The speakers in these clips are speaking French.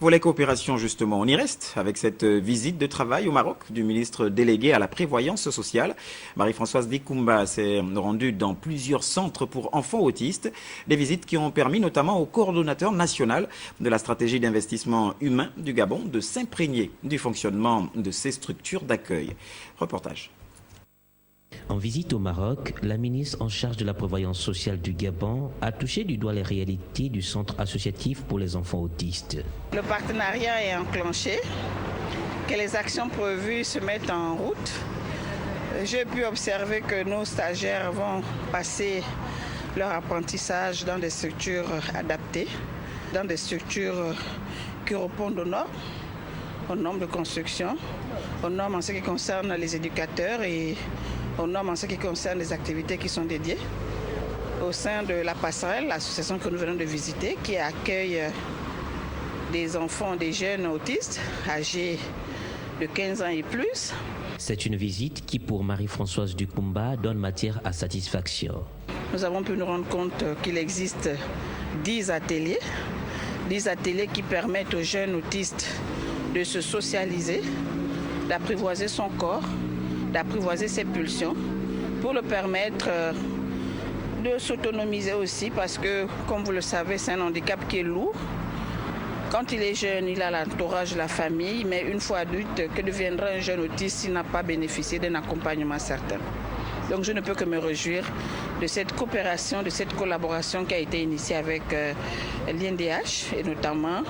Volet coopération, justement, on y reste avec cette visite de travail au Maroc du ministre délégué à la prévoyance sociale. Marie-Françoise Dikoumba s'est rendue dans plusieurs centres pour enfants autistes. Des visites qui ont permis notamment au coordonnateur national de la stratégie d'investissement humain du Gabon de s'imprégner du fonctionnement de ces structures d'accueil. Reportage. En visite au Maroc, la ministre en charge de la prévoyance sociale du Gabon a touché du doigt les réalités du centre associatif pour les enfants autistes. Le partenariat est enclenché, que les actions prévues se mettent en route. J'ai pu observer que nos stagiaires vont passer leur apprentissage dans des structures adaptées, dans des structures qui répondent aux normes de construction, aux normes en ce qui concerne les éducateurs et aux normes en ce qui concerne les activités qui sont dédiées. Au sein de la passerelle, l'association que nous venons de visiter, qui accueille des enfants, des jeunes autistes âgés de 15 ans et plus. C'est une visite qui, pour Marie-Françoise Dikoumba, donne matière à satisfaction. Nous avons pu nous rendre compte qu'il existe 10 ateliers qui permettent aux jeunes autistes de se socialiser, d'apprivoiser son corps, d'apprivoiser ses pulsions, pour le permettre de s'autonomiser aussi, parce que, comme vous le savez, c'est un handicap qui est lourd. Quand il est jeune, il a l'entourage de la famille, mais une fois adulte, que deviendra un jeune autiste s'il n'a pas bénéficié d'un accompagnement certain? Donc je ne peux que me réjouir de cette coopération, de cette collaboration qui a été initiée avec l'INDH et notamment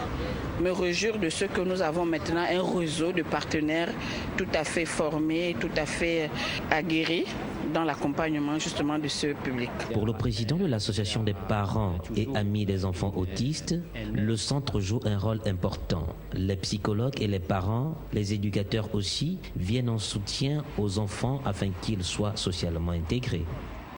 me réjouir de ce que nous avons maintenant un réseau de partenaires tout à fait formés, tout à fait aguerris dans l'accompagnement justement de ce public. Pour le président de l'association des parents et amis des enfants autistes, le centre joue un rôle important. Les psychologues et les parents, les éducateurs aussi, viennent en soutien aux enfants afin qu'ils soient socialement intégrés.